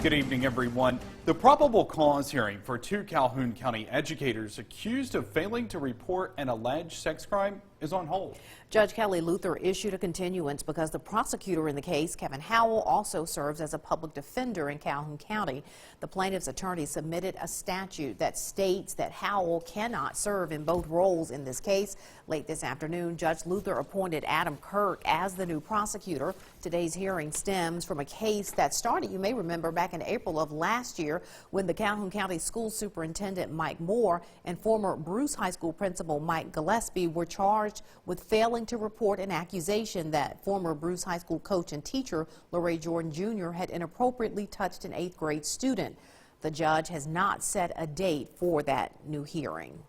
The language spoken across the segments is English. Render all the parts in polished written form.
Good evening, everyone. The probable cause hearing for two Calhoun County educators accused of failing to report an alleged sex crime is on hold. Judge Kelly Luther issued a continuance because the prosecutor in the case, Kevin Howell, also serves as a public defender in Calhoun County. The plaintiff's attorney submitted a statute that states that Howell cannot serve in both roles in this case. Late this afternoon, Judge Luther appointed Adam Kirk as the new prosecutor. Today's hearing stems from a case that started, you may remember, back in April of last year when the Calhoun County School Superintendent Mike Moore and former Bruce High School Principal Mike Gillespie were charged with failing to report an accusation that former Bruce High School coach and teacher Lorraine Jordan Jr. had inappropriately touched an 8th grade student. The judge has not set a date for that new hearing.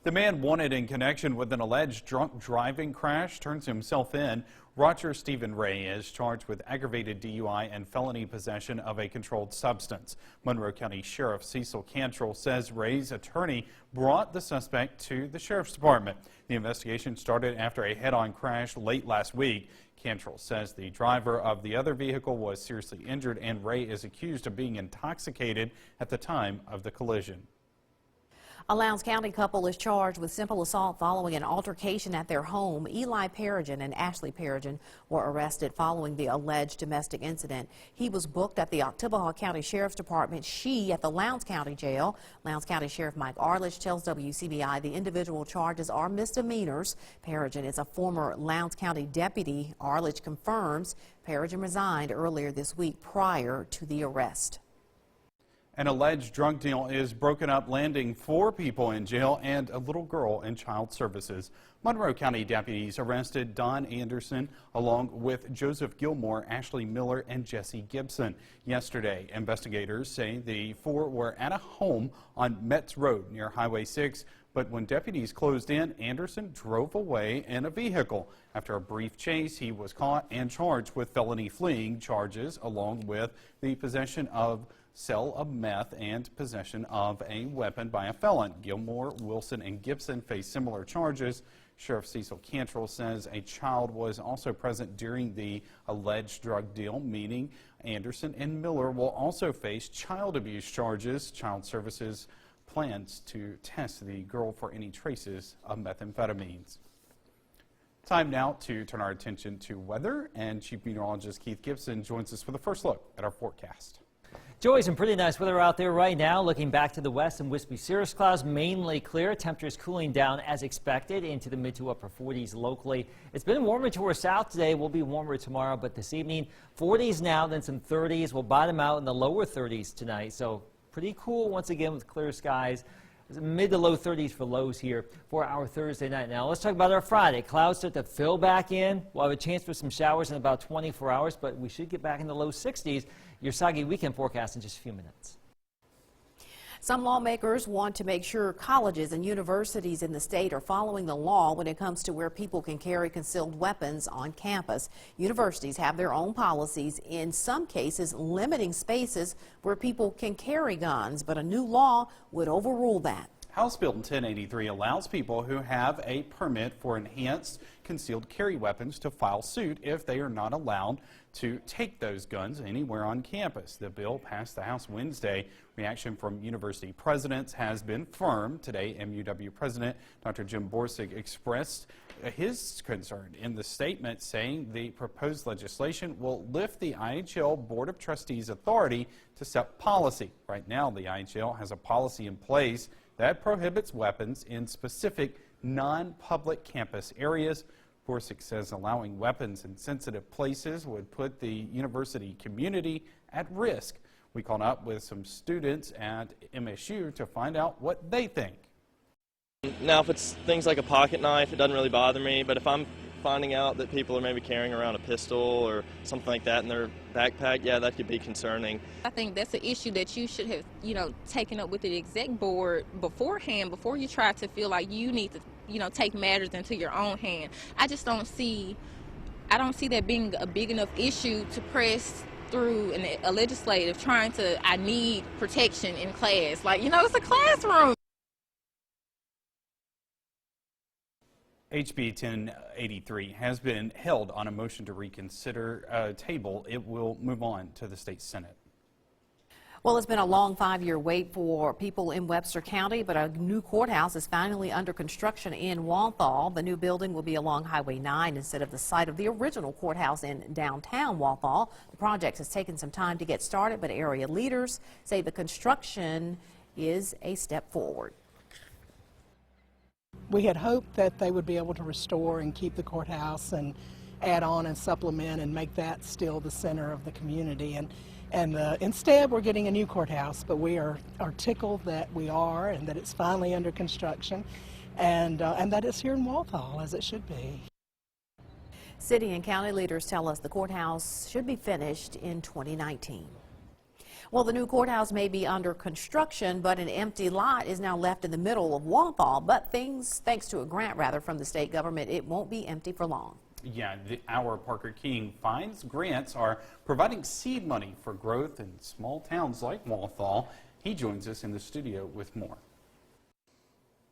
The man wanted in connection with an alleged drunk driving crash turns himself in. Roger Stephen Ray is charged with aggravated DUI and felony possession of a controlled substance. Monroe County Sheriff Cecil Cantrell says Ray's attorney brought the suspect to the Sheriff's Department. The investigation started after a head-on crash late last week. Cantrell says the driver of the other vehicle was seriously injured and Ray is accused of being intoxicated at the time of the collision. A Lowndes County couple is charged with simple assault following an altercation at their home. Eli Perrigan and Ashley Perrigan were arrested following the alleged domestic incident. He was booked at the Oktibbeha County Sheriff's Department, she at the Lowndes County Jail. Lowndes County Sheriff Mike Arledge tells WCBI the individual charges are misdemeanors. Perrigan is a former Lowndes County deputy. Arledge confirms Perrigan resigned earlier this week prior to the arrest. An alleged drug deal is broken up, landing 4 people in jail and a little girl in child services. Monroe County deputies arrested Don Anderson along with Joseph Gilmore, Ashley Miller, and Jesse Gibson. Yesterday, investigators say the 4 were at a home on Metz Road near Highway 6, but when deputies closed in, Anderson drove away in a vehicle. After a brief chase, he was caught and charged with felony fleeing charges along with the possession of sale of meth and possession of a weapon by a felon. Gilmore, Wilson, and Gibson face similar charges. Sheriff Cecil Cantrell says a child was also present during the alleged drug deal, meaning Anderson and Miller will also face child abuse charges. Child Services plans to test the girl for any traces of methamphetamines. Time now to turn our attention to weather, and Chief Meteorologist Keith Gibson joins us for the first look at our forecast. Joey, some pretty nice weather out there right now. Looking back to the west, and wispy cirrus clouds, mainly clear. Temperatures cooling down as expected into the mid to upper 40s locally. It's been warmer to our south today. Will be warmer tomorrow, but this evening 40s now, then some 30s. We'll bottom out in the lower 30s tonight. So pretty cool once again with clear skies. Mid to low 30s for lows here for our Thursday night. Now let's talk about our Friday. Clouds start to fill back in. We'll have a chance for some showers in about 24 hours, but we should get back in the low 60s. Your soggy weekend forecast in just a few minutes. Some lawmakers want to make sure colleges and universities in the state are following the law when it comes to where people can carry concealed weapons on campus. Universities have their own policies, in some cases limiting spaces where people can carry guns, but a new law would overrule that. House Bill 1083 allows people who have a permit for enhanced concealed carry weapons to file suit if they are not allowed to take those guns anywhere on campus. The bill passed the House Wednesday. Reaction from university presidents has been firm. Today, MUW President Dr. Jim Borsig expressed his concern in the statement, saying the proposed legislation will lift the IHL Board of Trustees' authority to set policy. Right now, the IHL has a policy in place that prohibits weapons in specific non-public campus areas. Borsig says allowing weapons in sensitive places would put the university community at risk. We caught up with some students at MSU to find out what they think. Now, if it's things like a pocket knife, it doesn't really bother me, but if I'm finding out that people are maybe carrying around a pistol or something like that in their backpack, yeah, that could be concerning. I think that's an issue that you should have, taken up with the exec board beforehand, before you try to feel like you need to, take matters into your own hand. I don't see that being a big enough issue to press through a legislative I need protection in class. It's a classroom. HB 1083 has been held on a motion to reconsider table. It will move on to the state Senate. Well, it's been a long 5-year wait for people in Webster County, but a new courthouse is finally under construction in Walthall. The new building will be along Highway 9 instead of the site of the original courthouse in downtown Walthall. The project has taken some time to get started, but area leaders say the construction is a step forward. We had hoped that they would be able to restore and keep the courthouse and add on and supplement and make that still the center of the community. And instead, we're getting a new courthouse, but we are tickled that we are and that it's finally under construction and that it's here in Walthall, as it should be. City and county leaders tell us the courthouse should be finished in 2019. Well, the new courthouse may be under construction, but an empty lot is now left in the middle of Walthall. But thanks to a grant from the state government, it won't be empty for long. Yeah, our Parker King finds grants are providing seed money for growth in small towns like Walthall. He joins us in the studio with more.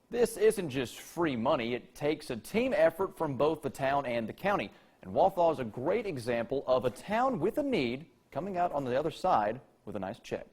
This isn't just free money. It takes a team effort from both the town and the county. And Walthall is a great example of a town with a need coming out on the other side with a nice check.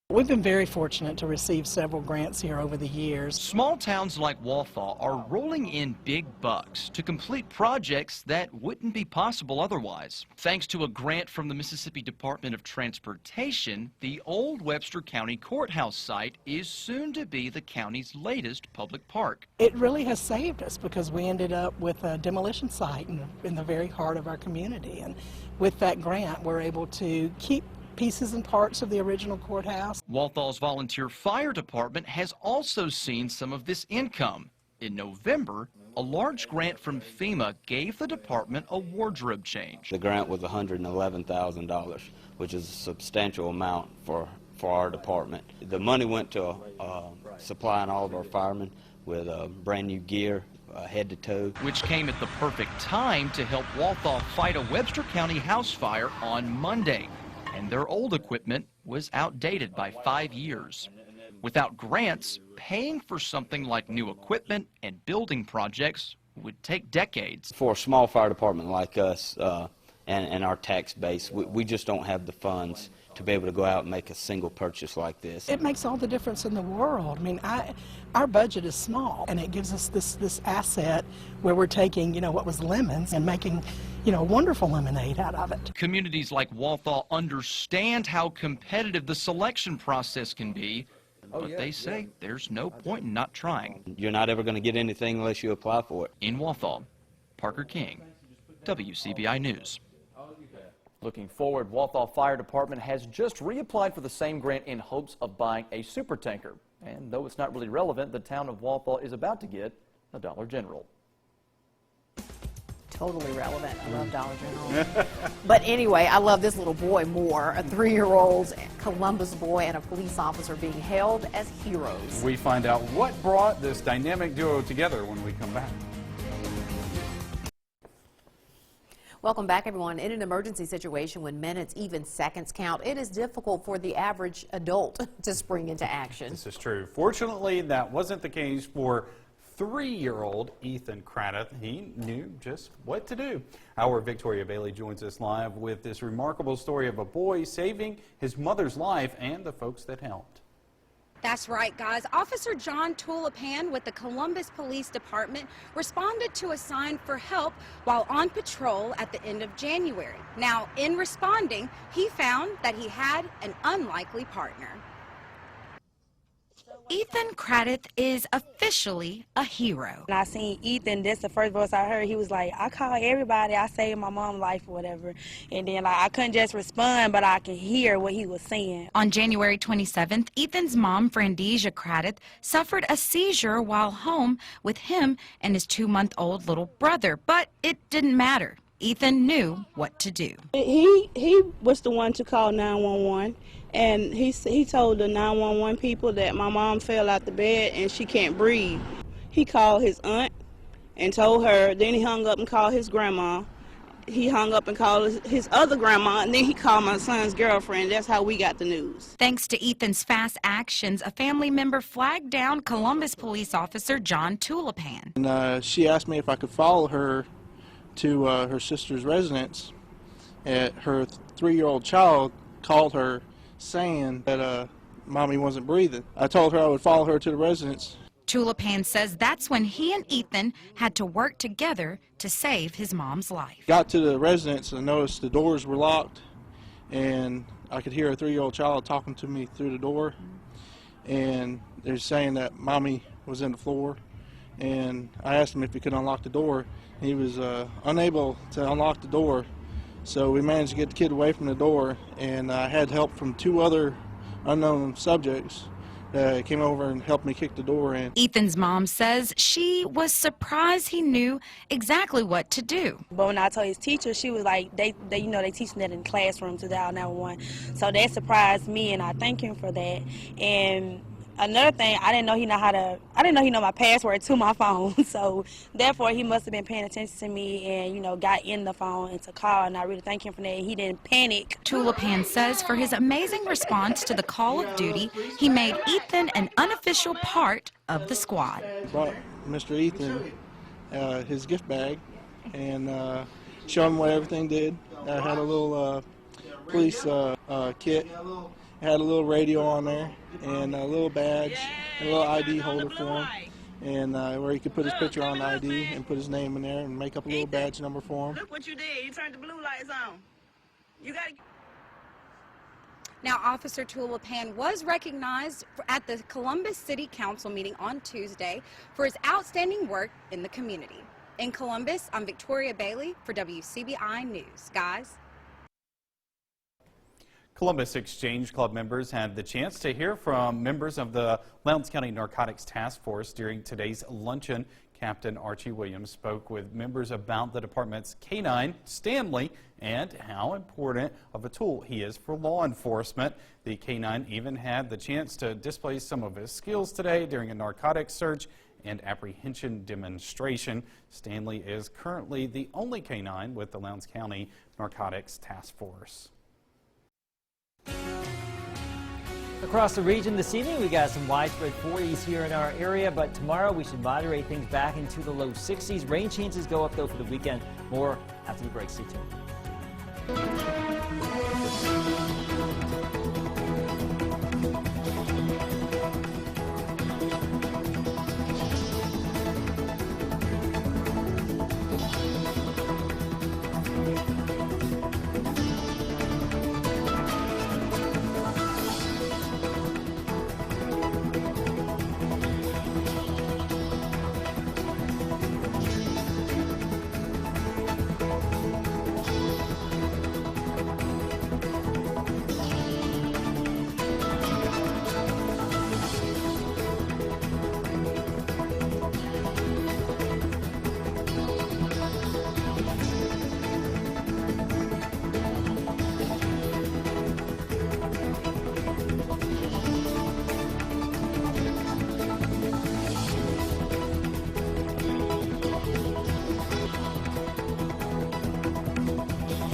We've been very fortunate to receive several grants here over the years. Small towns like Walthall are rolling in big bucks to complete projects that wouldn't be possible otherwise. Thanks to a grant from the Mississippi Department of Transportation, the old Webster County Courthouse site is soon to be the county's latest public park. It really has saved us because we ended up with a demolition site in the very heart of our community. And with that grant, we're able to keep pieces and parts of the original courthouse. Walthall's volunteer fire department has also seen some of this income. In November, a large grant from FEMA gave the department a wardrobe change. The grant was $111,000, which is a substantial amount for our department. The money went to supplying all of our firemen with brand new gear, head to toe. Which came at the perfect time to help Walthall fight a Webster County house fire on Monday. And their old equipment was outdated by 5 years. Without grants, paying for something like new equipment and building projects would take decades. For a small fire department like us and our tax base, we just don't have the funds to be able to go out and make a single purchase like this. It makes all the difference in the world. I mean, our budget is small, and it gives us this asset where we're taking, what was lemons and making, wonderful lemonade out of it. Communities like Walthall understand how competitive the selection process can be, but they say there's no point in not trying. You're not ever going to get anything unless you apply for it. In Walthall, Parker King, WCBI News. Looking forward, Walthall Fire Department has just reapplied for the same grant in hopes of buying a super tanker. And though it's not really relevant, the town of Walthall is about to get a Dollar General. Totally relevant. I love Dollar General. But anyway, I love this little boy more. A 3-year-old Columbus boy and a police officer being hailed as heroes. We find out what brought this dynamic duo together when we come back. Welcome back, everyone. In an emergency situation, when minutes, even seconds count, it is difficult for the average adult to spring into action. This is true. Fortunately, that wasn't the case for 3-year-old Ethan Craddock. He knew just what to do. Our Victoria Bailey joins us live with this remarkable story of a boy saving his mother's life and the folks that helped. That's right, guys. Officer John Tulipan with the Columbus Police Department responded to a sign for help while on patrol at the end of January. Now, in responding, he found that he had an unlikely partner. Ethan Craddock is officially a hero. When I seen Ethan, that's the first voice I heard. He was like, I call everybody, I saved my mom's life or whatever. And then I couldn't just respond, but I could hear what he was saying. On January 27th, Ethan's mom, Frandesia Craddock, suffered a seizure while home with him and his 2-month-old little brother. But it didn't matter. Ethan knew what to do. He was the one to call 911. And he told the 911 people that my mom fell out the bed and she can't breathe. He called his aunt and told her, then he hung up and called his grandma. He hung up and called his other grandma, and then he called my son's girlfriend. That's how we got the news. Thanks to Ethan's fast actions, a family member flagged down Columbus police officer John Tulipan. And she asked me if I could follow her to her sister's residence. Her 3-year-old child called her saying that Mommy wasn't breathing. I told her I would follow her to the residence. Tulipan says that's when he and Ethan had to work together to save his mom's life. Got to the residence and I noticed the doors were locked, and I could hear a 3-year-old child talking to me through the door, and they're saying that Mommy was in the floor, and I asked him if he could unlock the door. He was unable to unlock the door, so we managed to get the kid away from the door, and I had help from 2 other unknown subjects that came over and helped me kick the door in. Ethan's mom says she was surprised he knew exactly what to do. But when I told his teacher, she was like, they teaching that in the classroom to dial 911. So that surprised me, and I thank him for that. And another thing, I didn't know he know my password to my phone. So therefore, he must have been paying attention to me and, got in the phone and to call. And I really thank him for that. He didn't panic. Tulipan says for his amazing response to the call of duty, he made Ethan an unofficial part of the squad. Brought Mr. Ethan his gift bag and showed him what everything did. I had a little police kit. It had a little radio on there and a little badge and a little ID holder for him, and where he could put his picture on the ID and put his name in there and make up a little badge number for him. Look what you did. You turned the blue lights on. You got to... Now, Officer Tulipan was recognized at the Columbus City Council meeting on Tuesday for his outstanding work in the community. In Columbus, I'm Victoria Bailey for WCBI News. Guys. Columbus Exchange Club members had the chance to hear from members of the Lowndes County Narcotics Task Force during today's luncheon. Captain Archie Williams spoke with members about the department's K-9, Stanley, and how important of a tool he is for law enforcement. The K-9 even had the chance to display some of his skills today during a narcotics search and apprehension demonstration. Stanley is currently the only K-9 with the Lowndes County Narcotics Task Force. Across the region this evening, we got some widespread 40s here in our area, but tomorrow we should moderate things back into the low 60s. Rain chances go up, though, for the weekend. More after the break. Stay tuned.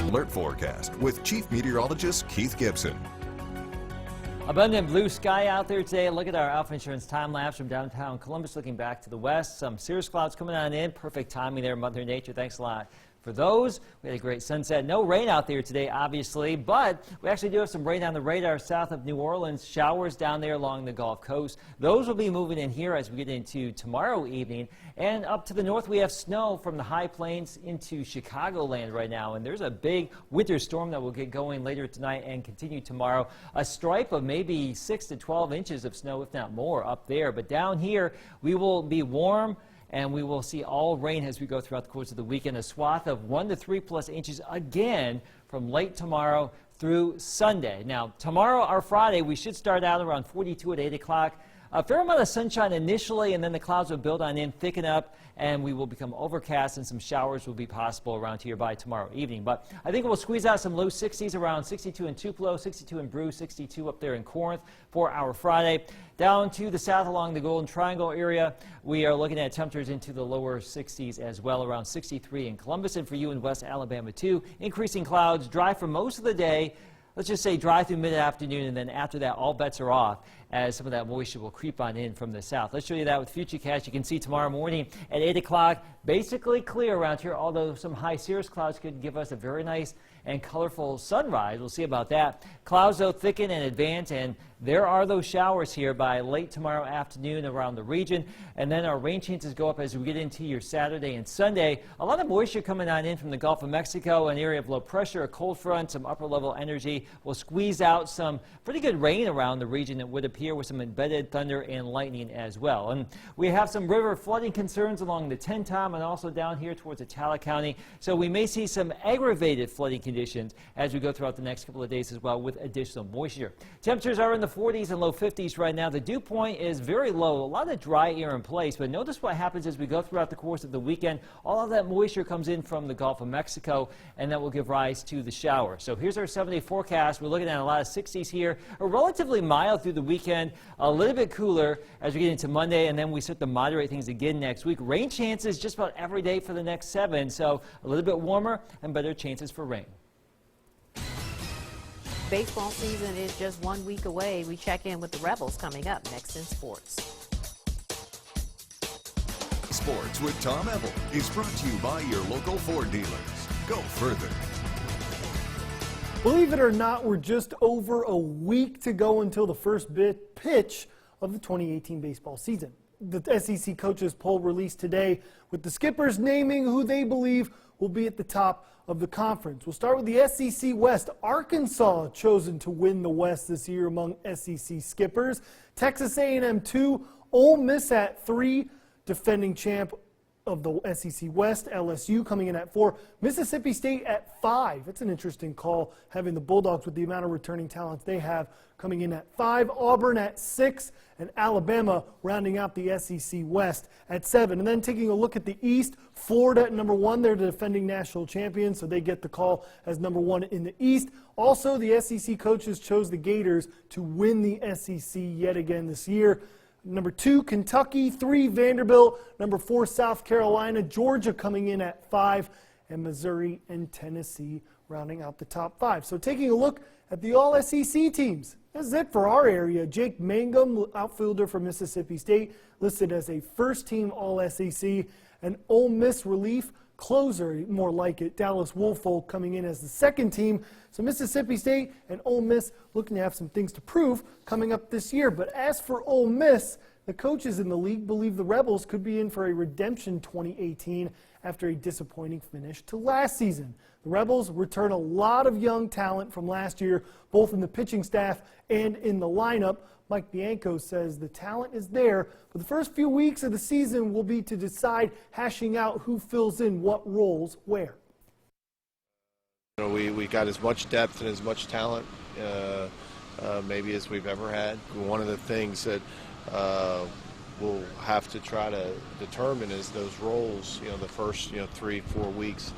Alert forecast with Chief Meteorologist Keith Gibson. Abundant blue sky out there today. Look at our Alpha Insurance time lapse from downtown Columbus looking back to the west. Some cirrus clouds coming on in. Perfect timing there, Mother Nature. Thanks a lot for those. We had a great sunset. No rain out there today, obviously, but we actually do have some rain on the radar south of New Orleans. Showers down there along the Gulf Coast. Those will be moving in here as we get into tomorrow evening. And up to the north, we have snow from the high plains into Chicagoland right now. And there's a big winter storm that will get going later tonight and continue tomorrow. A stripe of maybe 6 to 12 inches of snow, if not more, up there. But down here, we will be warm, and we will see all rain as we go throughout the course of the weekend. A swath of 1 to 3+ inches again from late tomorrow through Sunday. Now, tomorrow or Friday, we should start out around 42 at 8 o'clock. A fair amount of sunshine initially, and then the clouds will build on in, thicken up, and we will become overcast, and some showers will be possible around here by tomorrow evening. But I think we'll squeeze out some low 60s around 62 in Tupelo, 62 in Brew, 62 up there in Corinth for our Friday. Down to the south along the Golden Triangle area, we are looking at temperatures into the lower 60s as well, around 63 in Columbus, and for you in West Alabama too. Increasing clouds, dry for most of the day. Let's just say dry through mid-afternoon, and then after that, all bets are off. as some of that moisture will creep on in from the south. Let's show you that with Futurecast. You can see tomorrow morning at 8 o'clock, basically clear around here, although some high cirrus clouds could give us a very nice and colorful sunrise. We'll see about that. Clouds, though, thicken and advance, and there are those showers here by late tomorrow afternoon around the region. And then our rain chances go up as we get into your Saturday and Sunday. A lot of moisture coming on in from the Gulf of Mexico, an area of low pressure, a cold front, some upper level energy will squeeze out some pretty good rain around the region. It would appear with some embedded thunder and lightning as well. And we have some river flooding concerns along the Tenn-Tom and also down here towards Atala County. So we may see some aggravated flooding conditions as we go throughout the next couple of days as well with additional moisture. Temperatures are in the 40s and low 50s right now. The dew point is very low. A lot of dry air in place, but notice what happens as we go throughout the course of the weekend. All of that moisture comes in from the Gulf of Mexico, and that will give rise to the shower. So here's our 7-day forecast. We're looking at a lot of 60s here. Relatively mild through the weekend, a little bit cooler as we get into Monday, and then we start to moderate things again next week. Rain chances just about every day for the next 7, so a little bit warmer and better chances for rain. Baseball season is just 1 week away. We check in with the Rebels coming up next in sports. Sports with Tom Ebel is brought to you by your local Ford dealers. Go further. Believe it or not, we're just over a week to go until the first pitch of the 2018 baseball season. The SEC coaches poll released today with the skippers naming who they believe will be at the top of the conference. We'll start with the SEC West. Arkansas chosen to win the West this year among SEC skippers. Texas A&M 2, Ole Miss at 3, defending champ of the SEC West. LSU coming in at 4, Mississippi State at 5. That's an interesting call, having the Bulldogs with the amount of returning talents they have coming in at 5. Auburn at 6, and Alabama rounding out the SEC West at 7. And then taking a look at the East, Florida at number 1. They're the defending national champions, so they get the call as number 1 in the East. Also, the SEC coaches chose the Gators to win the SEC yet again this year. Number 2, Kentucky. 3, Vanderbilt. Number 4, South Carolina. Georgia coming in at 5, and Missouri and Tennessee rounding out the top 5. So taking a look at the all-SEC teams. That's it for our area. Jake Mangum, outfielder from Mississippi State, listed as a first-team all-SEC. And Ole Miss relief closer, more like it, Dallas Woolfolk coming in as the second team. So Mississippi State and Ole Miss looking to have some things to prove coming up this year. But as for Ole Miss, the coaches in the league believe the Rebels could be in for a redemption 2018 after a disappointing finish to last season. The Rebels return a lot of young talent from last year, both in the pitching staff and in the lineup. Mike Bianco says the talent is there, but the first few weeks of the season will be to decide hashing out who fills in what roles where. You know, we got as much depth and as much talent maybe as we've ever had. One of the things that we'll have to try to determine is those roles, you know, the first 3-4 weeks,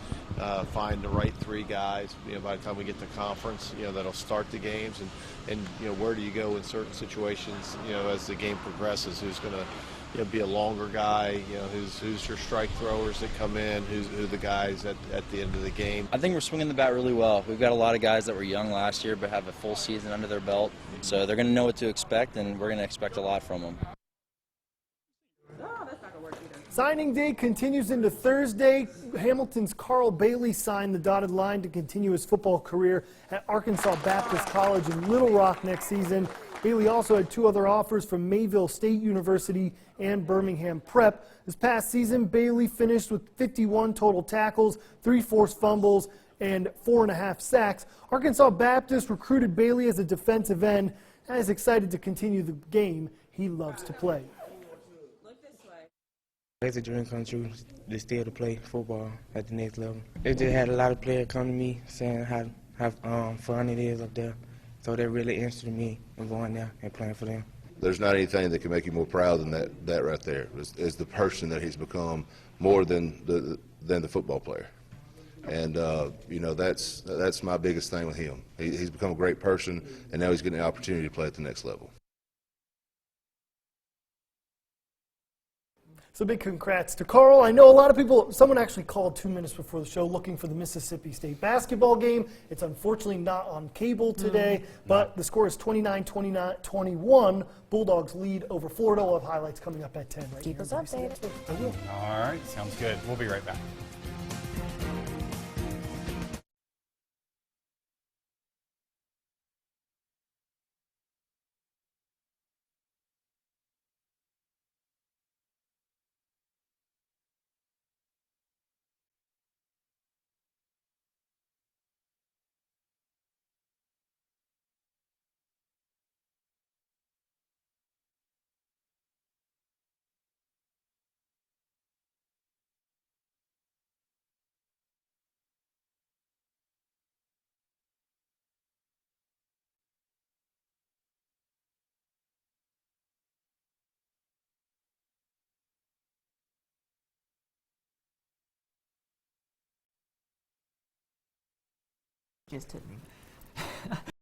find the right 3 guys, by the time we get to conference, that'll start the games, and where do you go in certain situations, as the game progresses, who's going to be a longer guy, who's your strike throwers that come in, who the guys at the end of the game. I think we're swinging the bat really well. We've got a lot of guys that were young last year but have a full season under their belt, so they're going to know what to expect, and we're going to expect a lot from them. Signing day continues into Thursday. Hamilton's Carl Bailey signed the dotted line to continue his football career at Arkansas Baptist College in Little Rock next season. Bailey also had 2 other offers from Mayville State University and Birmingham Prep. This past season, Bailey finished with 51 total tackles, 3 forced fumbles, and 4.5 sacks. Arkansas Baptist recruited Bailey as a defensive end and is excited to continue the game he loves to play. It's a dream come true to still to play football at the next level. They just had a lot of players come to me saying how fun it is up there. So that really interested me in going there and playing for them. There's not anything that can make you more proud than that right there. Is the person that he's become more than the football player. And that's my biggest thing with him. He's become a great person, and now he's getting the opportunity to play at the next level. So big congrats to Carl. I know a lot of people, someone actually called 2 minutes before the show looking for the Mississippi State basketball game. It's unfortunately not on cable today, but the score is 29-21. Bulldogs lead over Florida. We'll have highlights coming up at 10 right Keep here. us updated. I will. All right, sounds good. We'll be right back. Just took me.